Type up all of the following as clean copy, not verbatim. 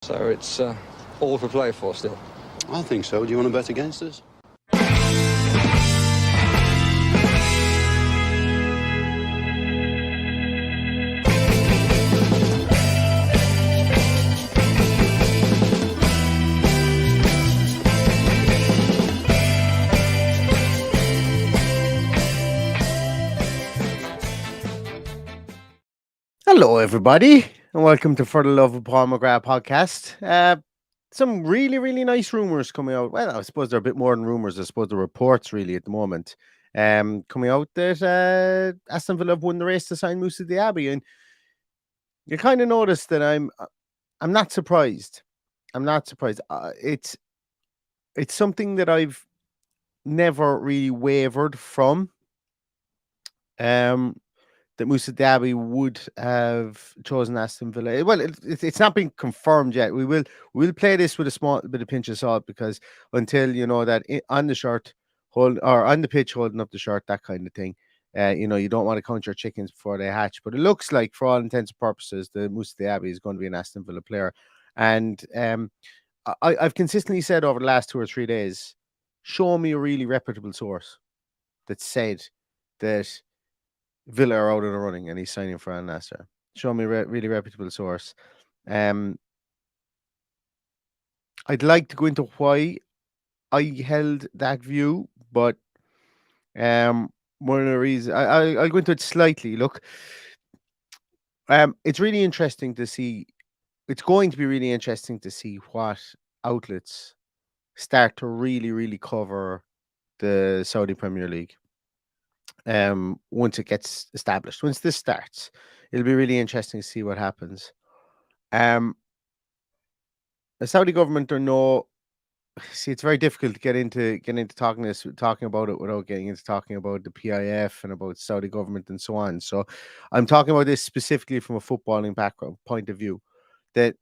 So it's all to play for still. I think so. Do you want to bet against us? Hello, everybody, and welcome to For the Love of Paul McGrath podcast. Some really, really nice rumors coming out. Well, I suppose they're a bit more than rumors. I suppose the reports really at the moment coming out that Aston Villa have won the race to sign Moussa Diaby, and you kind of notice that I'm not surprised. I'm not surprised. It's something that I've never really wavered from. That Moussa Diaby would have chosen Aston Villa. Well, it's not been confirmed yet. We'll play this with a small bit of pinch of salt, because until you know that on the shirt, on the pitch holding up the shirt, that kind of thing. You don't want to count your chickens before they hatch. But it looks like, for all intents and purposes, the Moussa Diaby is going to be an Aston Villa player. And I've consistently said over the last 2 or 3 days, show me a really reputable source that said that Villa are out of the running and he's signing for Al Nassr. Show me a really reputable source. I'd like to go into why I held that view, but one of the reasons I'll go into it slightly. Look, it's really interesting to see. It's going to be really interesting to see what outlets start to really, really cover the Saudi Premier League. Once it gets established, once this starts, it'll be really interesting to see what happens. The Saudi government it's very difficult to get into talking about it without getting into talking about the PIF and about Saudi government and so on. So I'm talking about this specifically from a footballing background point of view, that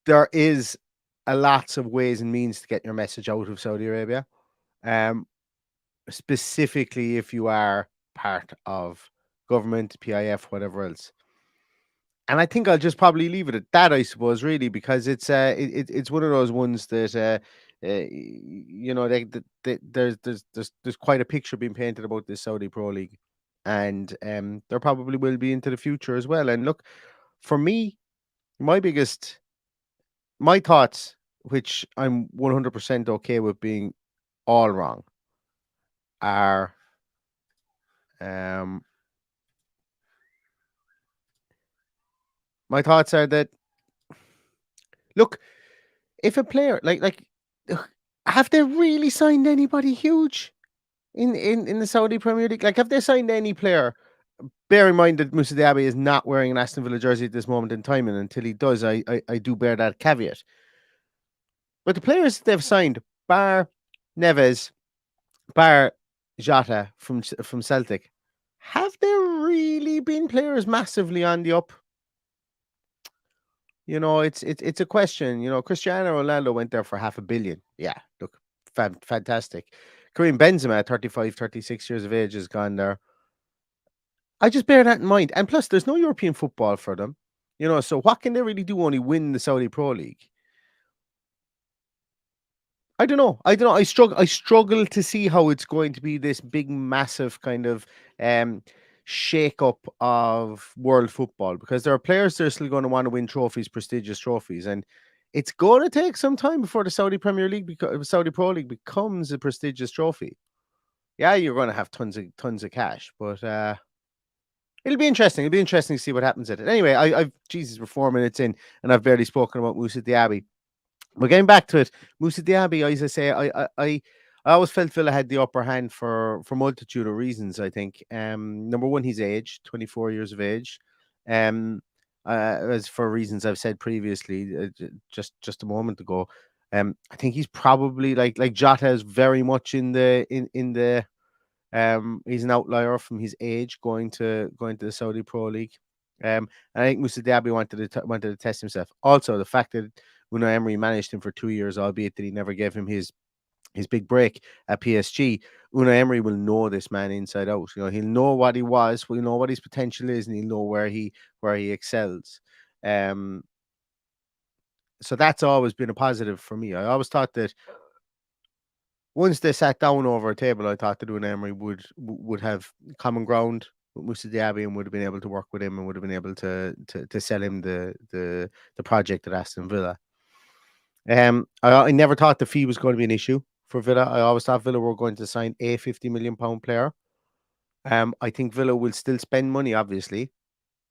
there is a lots of ways and means to get your message out of Saudi Arabia. Specifically if you are part of government, PIF, whatever else. And I think I'll just probably leave it at that, I suppose, really, because it's one of those ones that there's quite a picture being painted about this Saudi Pro League, and there probably will be into the future as well. And look, for me, my thoughts, which I'm 100% okay with being all wrong, are my thoughts are that, look, if a player like have they really signed anybody huge in the Saudi Premier League? Like, have they signed any player? Bear in mind that Moussa Diaby is not wearing an Aston Villa jersey at this moment in time, and until he does, I do bear that caveat. But the players they've signed, bar Neves, bar Jota from Celtic, have they really been players massively on the up? It's a question. Cristiano Ronaldo went there for $500 million. Yeah, look, fantastic. Karim Benzema, 35, 36 years of age, has gone there. I just bear that in mind. And plus, there's no European football for them. So what can they really do? Only win the Saudi Pro League? I don't know. I struggle to see how it's going to be this big, massive kind of shake up of world football, because there are players that are still going to want to win trophies, prestigious trophies, and it's going to take some time before the Saudi Premier League, Saudi Pro League, becomes a prestigious trophy. Yeah, you're going to have tons of cash, but it'll be interesting. It'll be interesting to see what happens at it. Anyway, we're 4 minutes in, and I've barely spoken about Moussa Diaby. But getting back to it, Moussa Diaby, as I say, I always felt Villa had the upper hand for multitude of reasons, I think. Number one, his age, 24 years of age. As for reasons I've said previously, just a moment ago. I think he's probably like Jota is very much in the he's an outlier from his age going to the Saudi Pro League. And I think Moussa Diaby wanted to test himself. Also, the fact that Unai Emery managed him for 2 years, albeit that he never gave him his big break at PSG. Unai Emery will know this man inside out. He'll know what he was, he'll know what his potential is, and he'll know where he excels. So that's always been a positive for me. I always thought that once they sat down over a table, I thought that Emery would have common ground with Musa Diaby and would have been able to work with him and would have been able to sell him the project at Aston Villa. I never thought the fee was going to be an issue for Villa. I always thought Villa were going to sign a £50 million player. I think Villa will still spend money, obviously,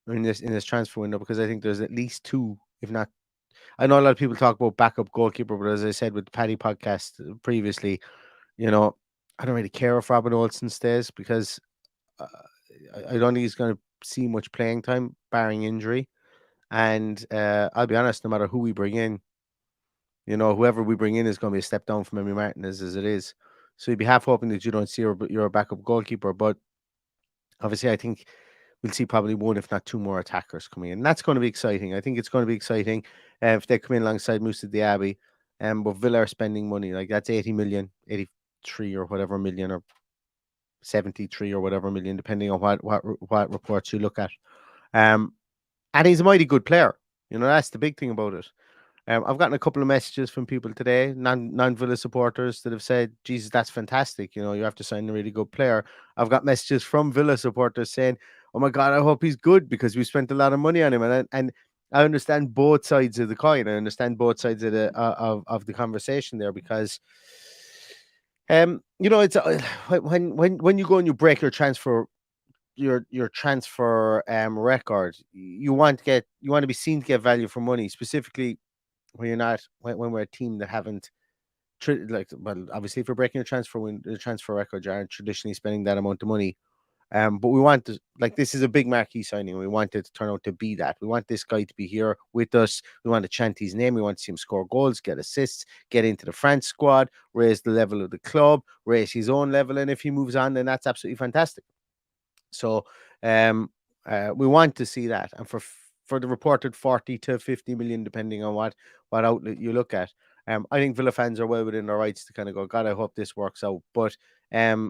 in this transfer window because I think there's at least two, if not. I know a lot of people talk about backup goalkeeper, but as I said with the Paddy podcast previously, you know, I don't really care if Robin Olsen stays because uh, I don't think he's going to see much playing time, barring injury. And I'll be honest, no matter who we bring in, whoever we bring in is going to be a step down from Emi Martinez as it is. So you'd be half hoping that you don't see your backup goalkeeper. But obviously, I think we'll see probably one, if not two more attackers coming in. And that's going to be exciting. I think it's going to be exciting if they come in alongside Musa Diaby. But Villa are spending money. Like that's 80 million, 83 or whatever million, or 73 or whatever million, depending on what reports you look at. And he's a mighty good player. That's the big thing about it. I've gotten a couple of messages from people today, non Villa supporters, that have said, "Jesus, that's fantastic. You have to sign a really good player." I've got messages from Villa supporters saying, "Oh my God, I hope he's good because we spent a lot of money on him." And I understand both sides of the coin. I understand both sides of the conversation there because, it's when you go and you break your transfer record, you want to be seen to get value for money, specifically when you're not when we're a team that haven't well, obviously if you're breaking the transfer record, you aren't traditionally spending that amount of money. But we want to, this is a big marquee signing. We want it to turn out to be that. We want this guy to be here with us. We want to chant his name. We want to see him score goals, get assists, get into the France squad, raise the level of the club, raise his own level. And if he moves on, then that's absolutely fantastic. So we want to see that. And for the reported 40 to 50 million, depending on what outlet you look at, I think Villa fans are well within their rights to kind of go, God, I hope this works out. But as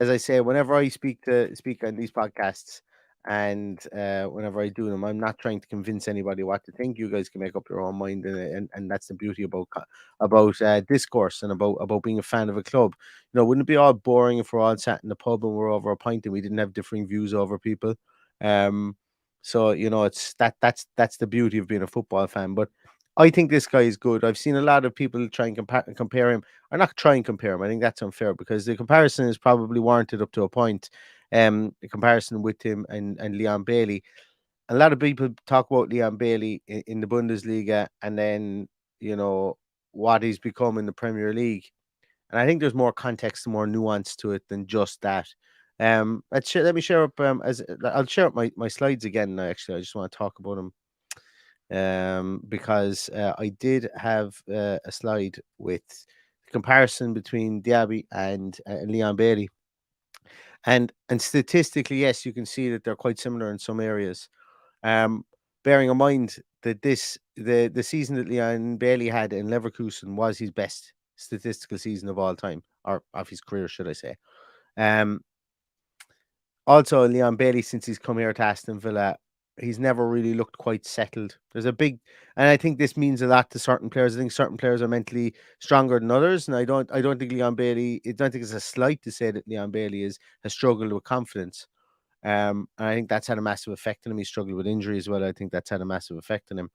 I say, whenever I speak on these podcasts and whenever I do them, I'm not trying to convince anybody what to think. You guys can make up your own mind, and that's the beauty about discourse and about being a fan of a club. Wouldn't it be all boring if we're all sat in the pub and we're over a pint and we didn't have differing views over people? So it's that's the beauty of being a football fan. But I think this guy is good. I've seen a lot of people try and compare him, or not try and compare him. I think that's unfair because the comparison is probably warranted up to a point. The comparison with him and Leon Bailey. A lot of people talk about Leon Bailey in the Bundesliga and then, what he's become in the Premier League. And I think there's more context and more nuance to it than just that. Let me share up as I'll share up my slides again now. Actually, I just want to talk about him because I did have a slide with the comparison between Diaby and Leon Bailey, and statistically, yes, you can see that they're quite similar in some areas. Bearing in mind that the season that Leon Bailey had in Leverkusen was his best statistical season of all time, or of his career, should I say. Also, Leon Bailey, since he's come here to Aston Villa, he's never really looked quite settled. And I think this means a lot to certain players. I think certain players are mentally stronger than others, and I don't think Leon Bailey. I don't think it's a slight to say that Leon Bailey has struggled with confidence. And I think that's had a massive effect on him. He struggled with injury as well. I think that's had a massive effect on him.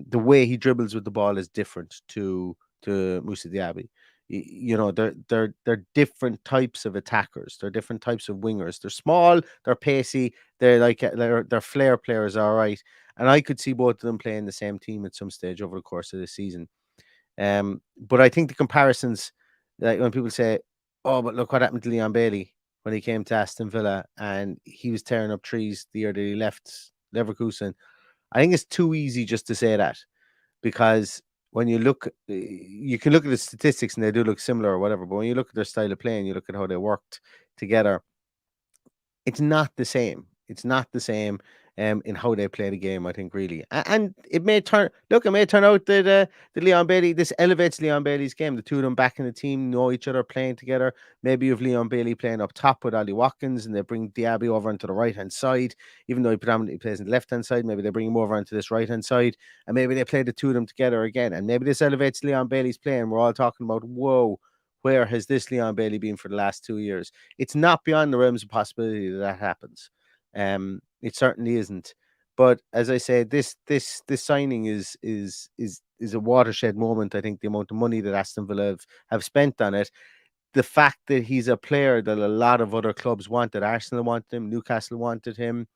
The way he dribbles with the ball is different to Musa Diaby. They're different types of attackers. They're different types of wingers. They're small, they're pacey, they're flair players, all right. And I could see both of them playing the same team at some stage over the course of the season. But I think the comparisons, like when people say, "Oh, but look what happened to Leon Bailey when he came to Aston Villa and he was tearing up trees the year that he left Leverkusen," I think it's too easy just to say that because when you can look at the statistics and they do look similar or whatever, but when you look at their style of play and you look at how they worked together, it's not the same. It's not the same. in how they play the game, I think, really. And it may turn out that Leon Bailey, this elevates Leon Bailey's game. The two of them back in the team, know each other, playing together. Maybe you have Leon Bailey playing up top with Ollie Watkins, and they bring Diaby over onto the right hand side, even though he predominantly plays on the left hand side. Maybe they bring him over onto this right hand side, and maybe they play the two of them together again. And maybe this elevates Leon Bailey's play, and we're all talking about, whoa, where has this Leon Bailey been for the last 2 years? It's not beyond the realms of possibility that happens. It certainly isn't. But as I say, this signing is a watershed moment. I think the amount of money that Aston Villa have spent on it, the fact that he's a player that a lot of other clubs wanted. Arsenal wanted him, Newcastle wanted him,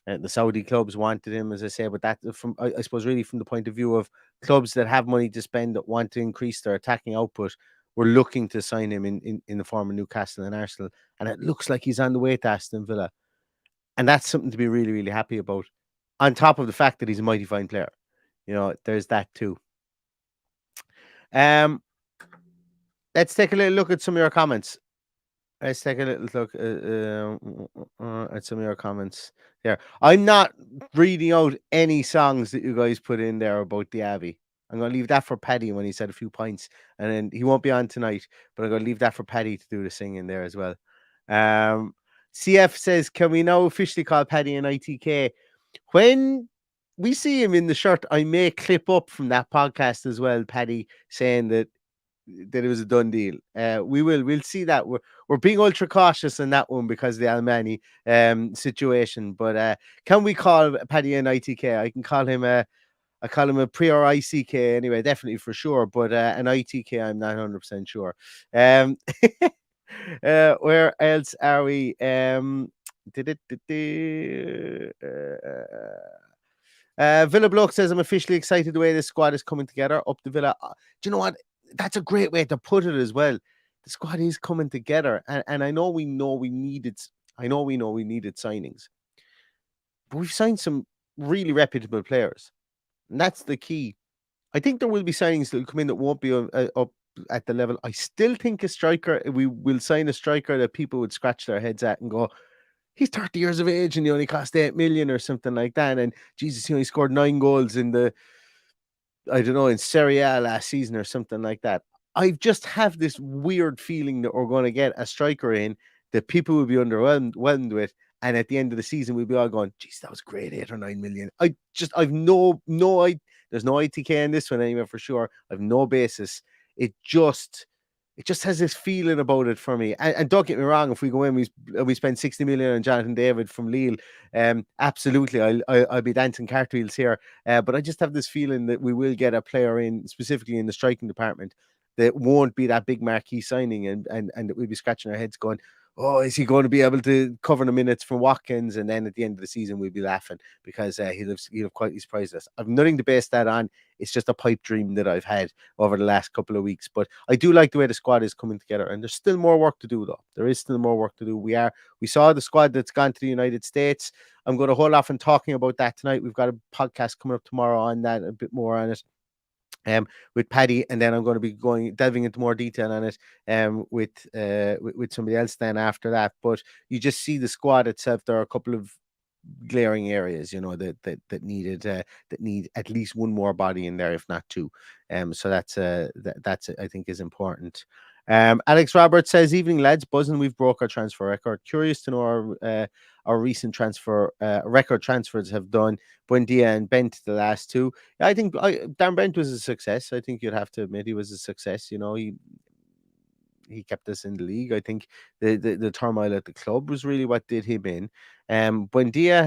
the Saudi clubs wanted him, as I say. But that, from I suppose, really from the point of view of clubs that have money to spend, that want to increase their attacking output, we're looking to sign him in the form of Newcastle and Arsenal, and it looks like he's on the way to Aston Villa, and that's something to be really, really happy about. On top of the fact that he's a mighty fine player, there's that too. Let's take a little look at some of your comments. Let's take a little look at some of your comments there. I'm not reading out any songs that you guys put in there about Diaby. I'm going to leave that for Paddy when he said a few points, and then he won't be on tonight, but I'm going to leave that for Paddy to do the singing there as well. CF says, can we now officially call Paddy an ITK? When we see him in the shirt, I may clip up from that podcast as well, Paddy, saying that it was a done deal. We'll see that. We're being ultra cautious in that one because of the Almani situation. But can we call Paddy an ITK? I can call him I call him a pre or ICK anyway, definitely for sure. But an ITK, I'm not 100% sure. Where else are we? Villa Bloke says, I'm officially excited the way this squad is coming together. Up the Villa. Do you know what? That's a great way to put it as well. The squad is coming together. And I know we needed signings. But we've signed some really reputable players. And that's the key. I think there will be signings that will come in that won't be up at the level. I still think a striker, we will sign a striker that people would scratch their heads at and go, he's 30 years of age and he only cost 8 million or something like that. And Jesus, he only scored 9 goals in in Serie A last season or something like that. I just have this weird feeling that we're going to get a striker in that people will be underwhelmed with. And at the end of the season, we'll be all going, geez, that was great, 8 or 9 million. I've there's no ITK in this one anyway, for sure. I've no basis. It just has this feeling about it for me. And don't get me wrong, if we go in, we spend 60 million on Jonathan David from Lille, absolutely, I'll be dancing cartwheels here. But I just have this feeling that we will get a player in, specifically in the striking department, that won't be that big marquee signing, and that we'll be scratching our heads going, oh, is he going to be able to cover the minutes from Watkins? And then at the end of the season, we'll be laughing because he'll have quietly surprised us. I've nothing to base that on. It's just a pipe dream that I've had over the last couple of weeks. But I do like the way the squad is coming together. And there's still more work to do, though. There is still more work to do. We saw the squad that's gone to the United States. I'm going to hold off on talking about that tonight. We've got a podcast coming up tomorrow on that, a bit more on it. With Paddy, and then I'm going to be delving into more detail on it with somebody else then after that. But you just see the squad itself. There are a couple of glaring areas, that need at least one more body in there, if not two. So that's I think is important. Alex Roberts says, evening lads, buzzing, we've broke our transfer record. Curious to know our recent transfer record transfers have done. Buendia and Bent, the last two. I think Dan Bent was a success. I think you'd have to admit he was a success. He kept us in the league. I think the turmoil at the club was really what did him in. Buendia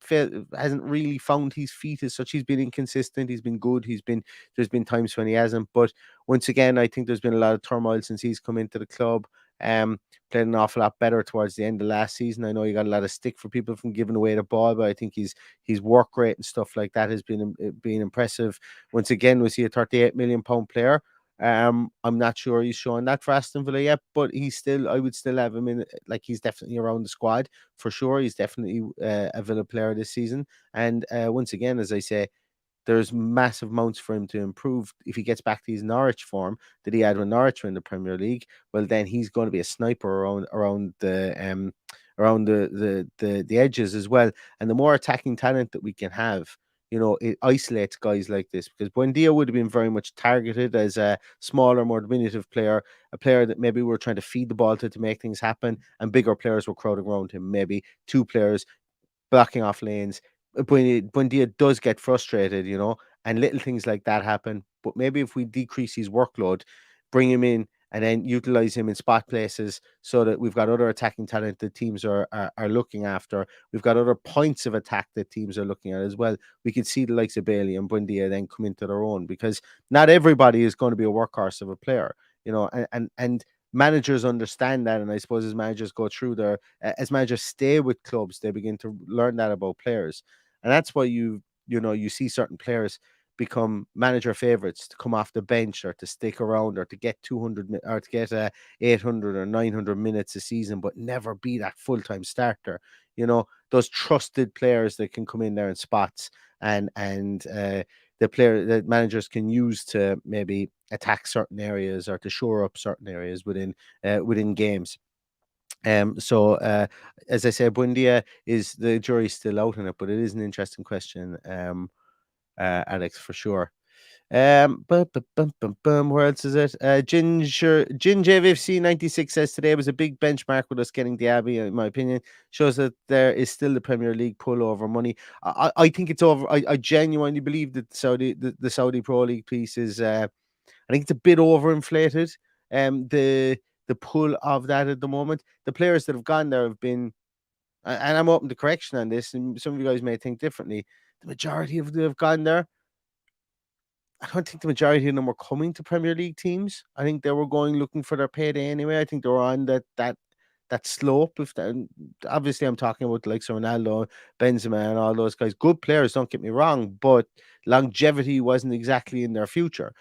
hasn't really found his feet as such. He's been inconsistent. He's been good. There's been times when he hasn't. But once again, I think there's been a lot of turmoil since he's come into the club. Played an awful lot better towards the end of last season. I know he got a lot of stick for people from giving away the ball, but I think his work rate and stuff like that has been impressive. Once again, was he a 38 million pound player? I'm not sure he's showing that for Aston Villa yet, but I would still have him in. Like, he's definitely around the squad for sure. He's definitely a Villa player this season. And once again, as I say, there's massive amounts for him to improve. If he gets back to his Norwich form that he had when Norwich were in the Premier League, well, then he's going to be a sniper around around the edges as well. And the more attacking talent that we can have, it isolates guys like this, because Buendia would have been very much targeted as a smaller, more diminutive player, a player that maybe we're trying to feed the ball to make things happen, and bigger players were crowding around him, maybe two players blocking off lanes. Buendia does get frustrated, and little things like that happen. But maybe if we decrease his workload, bring him in, and then utilize him in spot places, so that we've got other attacking talent that teams are looking after. We've got other points of attack that teams are looking at as well. We could see the likes of Bailey and Buendia then come into their own, because not everybody is going to be a workhorse of a player, and managers understand that. And I suppose as managers go through as managers stay with clubs, they begin to learn that about players. And that's why you see certain players become manager favorites, to come off the bench or to stick around or to get 200 or to get 800 or 900 minutes a season, but never be that full-time starter. Those trusted players that can come in there in spots, and the player that managers can use to maybe attack certain areas or to shore up certain areas within games. So as I said, Buendia, is the jury's still out on it, but it is an interesting question, Alex, for sure. Where else is it? JVFC 96 says today was a big benchmark with us getting Diaby. In my opinion, shows that there is still the Premier League pullover money. I think it's over. I genuinely believe that the Saudi Pro League piece is. I think it's a bit overinflated. The pull of that at the moment. The players that have gone there have been, and I'm open to correction on this, and some of you guys may think differently. The majority of them have gone there. I don't think the majority of them were coming to Premier League teams. I think they were going looking for their payday anyway. I think they were on that slope. If that, obviously, I'm talking about the likes of Ronaldo, Benzema, and all those guys. Good players, don't get me wrong, but longevity wasn't exactly in their future.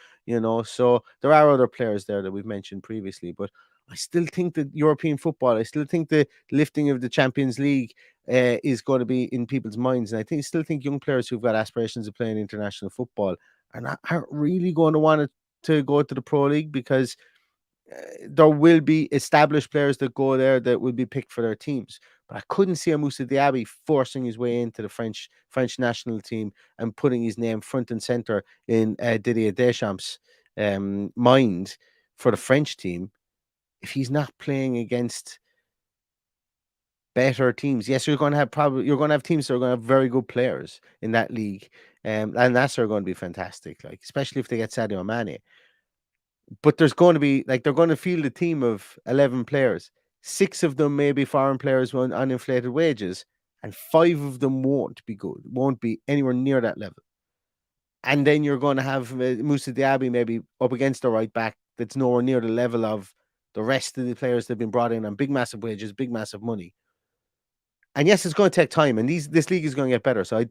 So there are other players there that we've mentioned previously, but I still think that European football, I still think the lifting of the Champions League is going to be in people's minds. And still think young players who've got aspirations of playing international football aren't really going to want to go to the Pro League, because there will be established players that go there that will be picked for their teams. But I couldn't see a Moussa Diaby forcing his way into the French national team and putting his name front and center in Didier Deschamps' mind for the French team if he's not playing against better teams. Yes, you're going to have teams that are going to have very good players in that league, and that's are going to be fantastic. Like, especially if they get Sadio Mane. But there's going to be, like, they're going to field a team of 11 players. 6 of them may be foreign players on inflated wages, and 5 of them won't be anywhere near that level. And then you're going to have Moussa Diaby maybe up against the right back that's nowhere near the level of the rest of the players that have been brought in on big, massive wages, big, massive money. And yes, it's going to take time, and this league is going to get better. So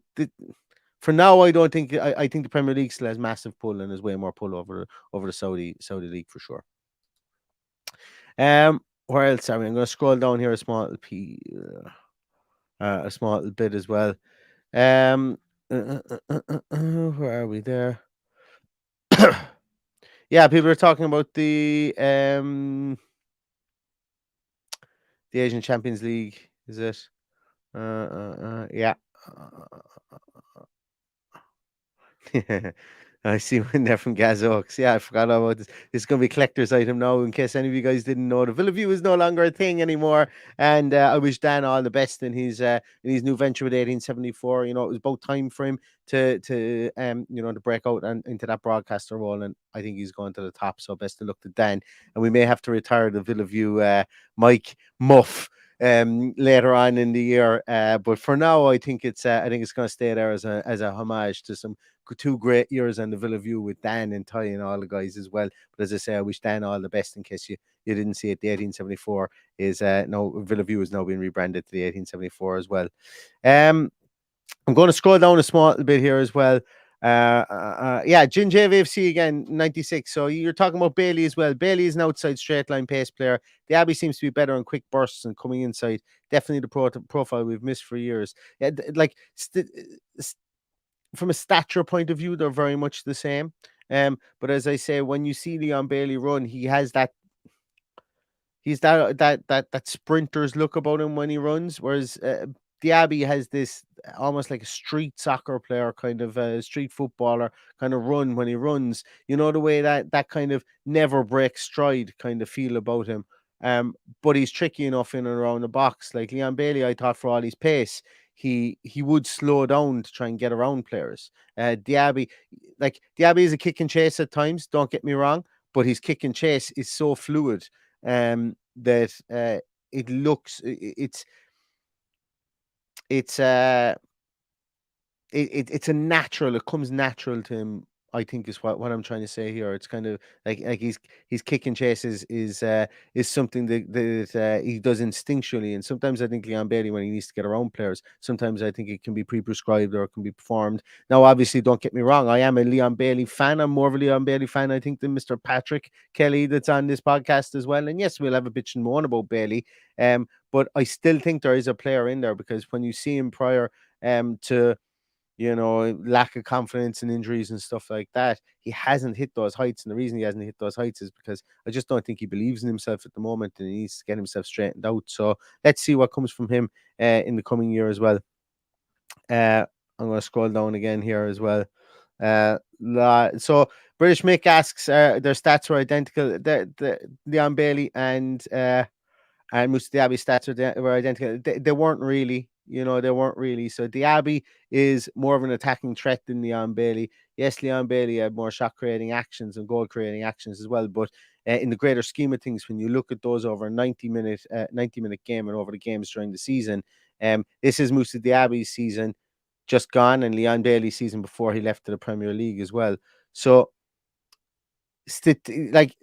for now, I don't think I think the Premier League still has massive pull and has way more pull over the Saudi league for sure. Where else are we? I'm going to scroll down here a small little bit as well. Where are we there? Yeah, people are talking about the Asian Champions League. Is it? Yeah. I see one there from Gazox. Yeah, I forgot about this. This is going to be a collector's item now, in case any of you guys didn't know. The Villa View is no longer a thing anymore, and I wish Dan all the best in his new venture with 1874. It was about time for him to to break out and into that broadcaster role, and I think he's going to the top. So best of luck to Dan, and we may have to retire the Villa View Mike Muff later on in the year. But for now, I think it's going to stay there as a homage to some 2 great years on the Villa View with Dan and Ty and all the guys as well. But as I say, I wish Dan all the best. In case you didn't see it, the 1874 is now Villa View is now being rebranded to the 1874 as well. I'm going to scroll down a small bit here as well. Yeah, Gin JVFC again, 96. So you're talking about Bailey as well. Bailey is an outside straight line pace player. Diaby seems to be better on quick bursts and coming inside. Definitely the profile we've missed for years. Yeah, from a stature point of view, they're very much the same. But as I say, when you see Leon Bailey run, he has that He's that sprinter's look about him when he runs, whereas Diaby has this almost like a street soccer player, kind of street footballer kind of run when he runs. You know, the way that kind of never breaks stride kind of feel about him. Um, but he's tricky enough in and around the box. Like Leon Bailey, I thought for all his pace, he would slow down to try and get around players. Diaby is a kick and chase at times. Don't get me wrong, but his kick and chase is so fluid that it looks it's it's a natural. It comes natural to him. I think is what I'm trying to say here. It's kind of like his kick and chase is something that he does instinctually, and sometimes I think Leon Bailey, when he needs to get around players, sometimes I think it can be pre-prescribed or it can be performed. Now, obviously, don't get me wrong. I am a Leon Bailey fan. I'm more of a Leon Bailey fan, I think, than Mr. Patrick Kelly that's on this podcast as well. And yes, we'll have a bitch and moan about Bailey, but I still think there is a player in there, because when you see him prior to lack of confidence and injuries and stuff like that, he hasn't hit those heights. And the reason he hasn't hit those heights is because I just don't think he believes in himself at the moment, and he needs to get himself straightened out. So let's see what comes from him in the coming year as well. I'm going to scroll down again here as well. So British Mick asks, their stats were identical. The Leon Bailey and Musa Diaby's stats were identical. They weren't really, they weren't really. So Diaby is more of an attacking threat than Leon Bailey. Yes, Leon Bailey had more shot creating actions and goal creating actions as well. But in the greater scheme of things, when you look at those over a 90-minute game and over the games during the season, this is Musa Diaby's season just gone, and Leon Bailey's season before he left to the Premier League as well. So, like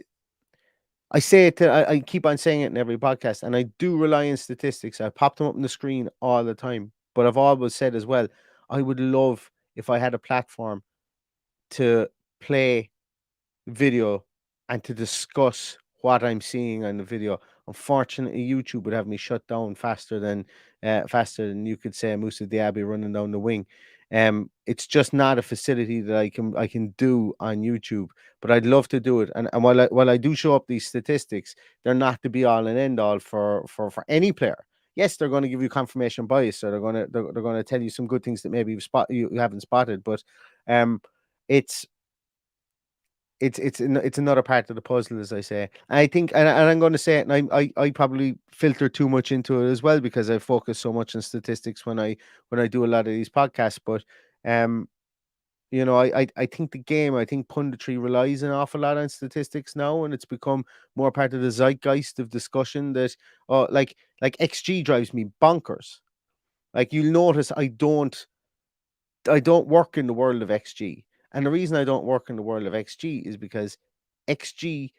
I say it, I keep on saying it in every podcast, and I do rely on statistics. I pop them up on the screen all the time. But I've always said as well, I would love if I had a platform to play video and to discuss what I'm seeing on the video. Unfortunately, YouTube would have me shut down faster than you could say Musa Diaby running down the wing. It's just not a facility that I can do on YouTube, but I'd love to do it. And while I do show up these statistics, they're not to be all and end all for any player. Yes, they're going to give you confirmation bias, so they're going to tell you some good things that maybe you haven't spotted, but um, it's it's another part of the puzzle, as I say. And I think, and I'm going to say it, and I probably filter too much into it as well, because I focus so much on statistics when I do a lot of these podcasts. But um, I think I think punditry relies an awful lot on statistics now, and it's become more part of the zeitgeist of discussion that, like XG drives me bonkers. Like, you'll notice I don't work in the world of XG. And the reason I don't work in the world of XG is because XG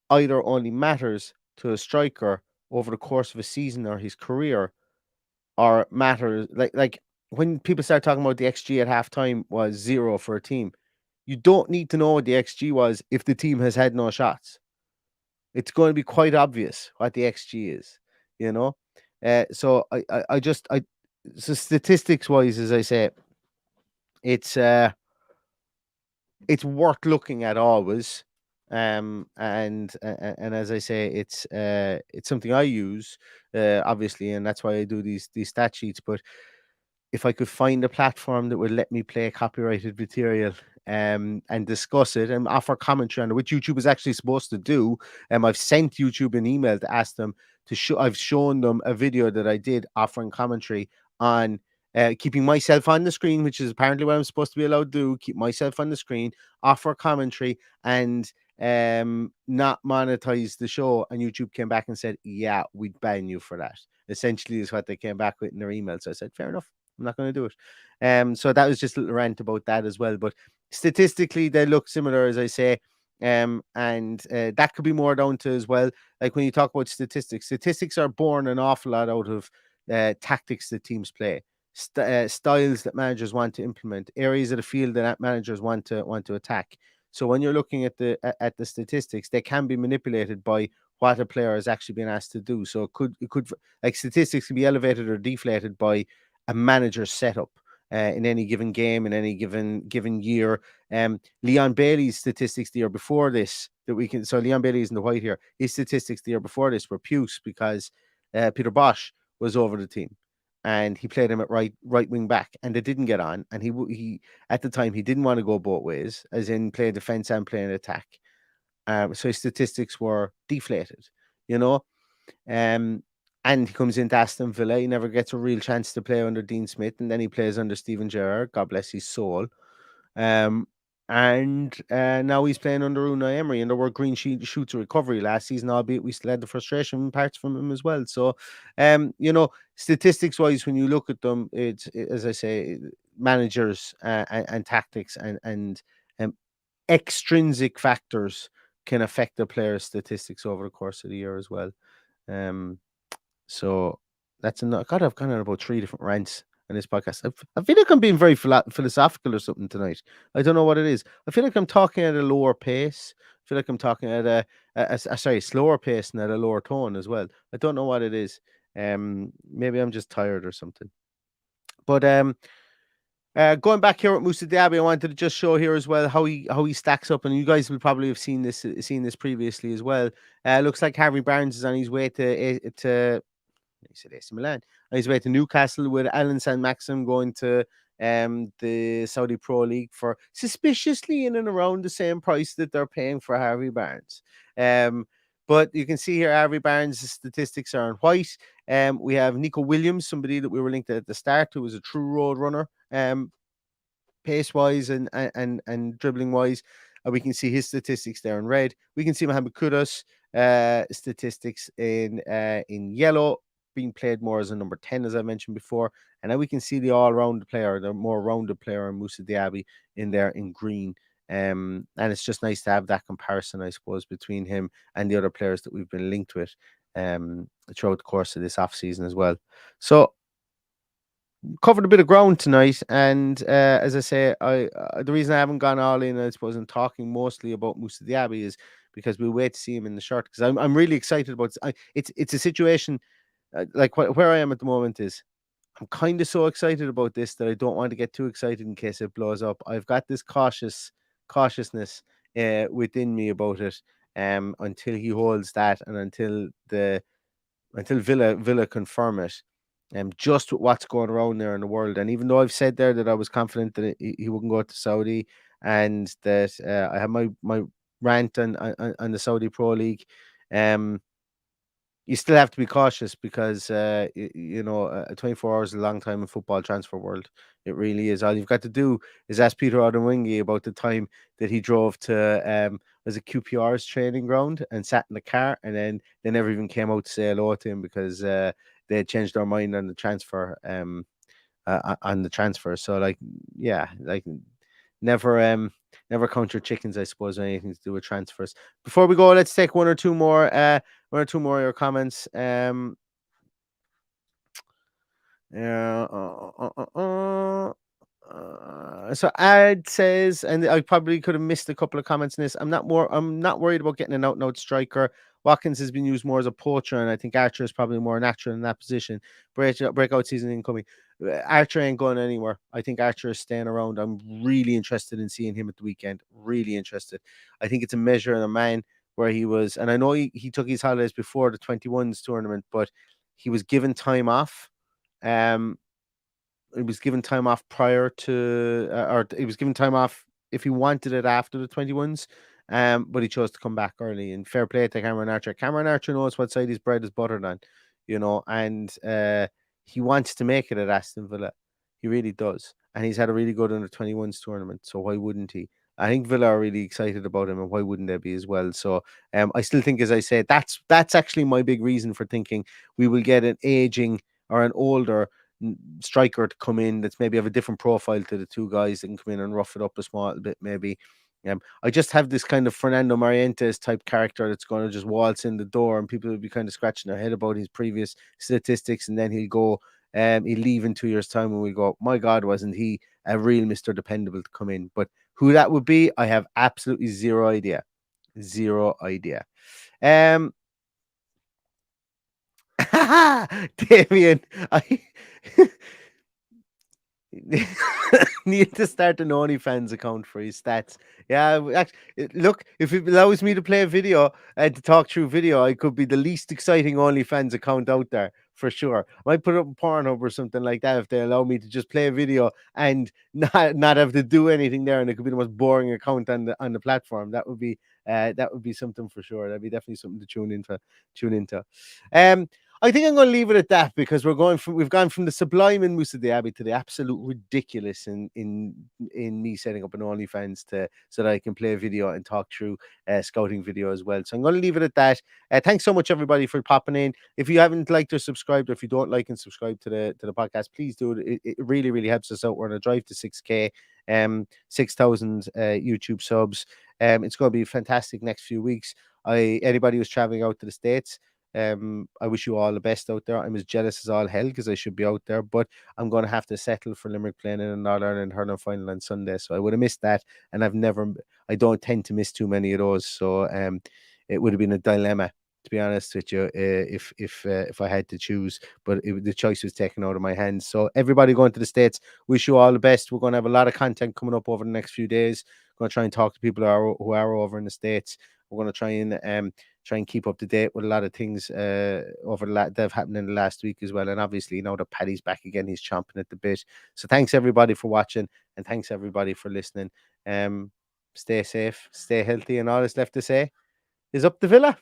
either only matters to a striker over the course of a season or his career, or matters like when people start talking about the XG at halftime was 0 for a team. You don't need to know what the XG was if the team has had no shots. It's going to be quite obvious what the XG is, you know. So statistics wise, as I say, it's worth looking at always. And as I say, it's something I use, obviously, and that's why I do these stat sheets. But if I could find a platform that would let me play copyrighted material and discuss it and offer commentary on it, which YouTube is actually supposed to do. I've sent YouTube an email to ask them to show. I've shown them a video that I did offering commentary on keeping myself on the screen, which is apparently what I'm supposed to be allowed to do. Keep myself on the screen, offer commentary, and not monetize the show. And YouTube came back and said, "Yeah, we'd ban you for that." Essentially, is what they came back with in their email. So I said, "Fair enough. I'm not going to do it." So that was just a little rant about that as well. But statistically, they look similar, as I say. And that could be more down to as well. Like, when you talk about statistics are born an awful lot out of tactics that teams play, styles that managers want to implement, areas of the field that managers want to attack. So when you're looking at the statistics, they can be manipulated by what a player has actually been asked to do. So it could like statistics can be elevated or deflated by a manager's setup. in any given game, in any given year. Leon Bailey's statistics the year before this that we can. So Leon Bailey isn't the white here. His statistics the year before this were puce because Peter Bosch was over the team, and he played him at right wing back, and they didn't get on. And he at the time he didn't want to go both ways, as in play defense and play an attack. So his statistics were deflated, you know. Um, and he comes into Aston Villa. He never gets a real chance to play under Dean Smith, and then he plays under Steven Gerrard. God bless his soul. Um, and now he's playing under Unai Emery, and there were shoots of recovery last season, albeit we still had the frustration parts from him as well. So, statistics wise, when you look at them, as I say, managers and tactics and um, extrinsic factors can affect the player's statistics over the course of the year as well. Um, so that's enough. God, I've gone on about 3 different rants on this podcast. I feel like I'm being very philosophical or something tonight. I don't know what it is. I feel like I'm talking at a lower pace. I feel like I'm talking at a slower pace and at a lower tone as well. I don't know what it is. Maybe I'm just tired or something. But going back here with Musa Diaby, I wanted to just show here as well how he stacks up, and you guys will probably have seen this previously as well. Looks like Harvey Barnes is on his way to he said AC Milan. On his way to Newcastle with Alan San Maxim going to the Saudi Pro League for suspiciously in and around the same price that they're paying for Harvey Barnes. But you can see here Harvey Barnes' statistics are in white. We have Nico Williams, somebody that we were linked at the start, who was a true road runner. Pace wise and dribbling wise. We can see his statistics there in red. We can see Mohamed Kudus statistics in yellow, being played more as a number 10, as I mentioned before. And now we can see the all-round player, the more rounded player, Musa Diaby, in there in green. And it's just nice to have that comparison, I suppose, between him and the other players that we've been linked with throughout the course of this off season as well. So covered a bit of ground tonight, and as I say, the reason I haven't gone all in, I suppose, in talking mostly about Musa Diaby is because we'll wait to see him in the shirt, because I'm really excited about it's a situation like where I am at the moment is I'm kind of so excited about this that I don't want to get too excited in case it blows up. I've got this cautiousness within me about it until he holds that, and until Villa confirm it. Just with what's going around there in the world. And even though I've said there that I was confident that he wouldn't go to Saudi, and that I have my rant on the Saudi Pro League, you still have to be cautious because 24 hours is a long time in football transfer world. It really is. All you've got to do is ask Peter Odemwingie about the time that he drove to was it QPR's training ground and sat in the car, and then they never even came out to say hello to him because they had changed their mind on the transfer. So never count your chickens, I suppose, or anything to do with transfers. Before we go, let's take one or two more of your comments. So Ad says, and I probably could have missed a couple of comments in this. I'm not worried about getting an out and out striker. Watkins has been used more as a poacher, and I think Archer is probably more natural in that position. Breakout season incoming. Archer ain't going anywhere. I think Archer is staying around. I'm really interested in seeing him at the weekend. Really interested. I think it's a measure of a man where he was, and I know he took his holidays before the 21s tournament, but he was given time off. He was given time off prior to, or he was given time off if he wanted it after the 21s. But he chose to come back early. And fair play to Cameron Archer. Cameron Archer knows what side his bread is buttered on, and he wants to make it at Aston Villa. He really does. And he's had a really good under 21s tournament. So why wouldn't he? I think Villa are really excited about him, and why wouldn't they be as well? So I still think, as I said, that's actually my big reason for thinking we will get an aging or an older striker to come in that's maybe have a different profile to the two guys that can come in and rough it up a small bit, maybe. I just have this kind of Fernando Morientes type character that's going to just waltz in the door, and people will be kind of scratching their head about his previous statistics, and then he'll go, he'll leave in 2 years' time, and we go, my God, wasn't he a real Mr. Dependable to come in? But who that would be, I have absolutely zero idea. Zero idea. Damien, Need to start an OnlyFans account for his stats. Yeah, look, if it allows me to play a video and to talk through video, I could be the least exciting OnlyFans account out there for sure. I might put up a Pornhub or something like that if they allow me to just play a video and not have to do anything there, and it could be the most boring account on the platform. That would be something for sure. That'd be definitely something to tune into. Um, I think I'm going to leave it at that because we've gone from the sublime in Musa Diaby to the absolute ridiculous in me setting up an OnlyFans so that I can play a video and talk through scouting video as well. So I'm going to leave it at that. Thanks so much everybody for popping in. If you haven't liked or subscribed, or if you don't like and subscribe to the podcast, please do it. It really really helps us out. We're on a drive to 6K, 6,000 YouTube subs. It's going to be fantastic next few weeks. Anybody who's traveling out to the States, I wish you all the best out there. I'm as jealous as all hell because I should be out there, but I'm going to have to settle for Limerick playing in an All Ireland hurling final on Sunday. So I would have missed that, and I don't tend to miss too many of those. So it would have been a dilemma, to be honest with you, if I had to choose. But the choice was taken out of my hands. So everybody going to the States, wish you all the best. We're going to have a lot of content coming up over the next few days. We're going to try and talk to people who are over in the States. We're going to try and keep up to date with a lot of things over that have happened in the last week as well. And obviously, now that Paddy's back again, he's chomping at the bit. So thanks everybody for watching, and thanks everybody for listening. Stay safe, stay healthy, and all that's left to say is up the Villa.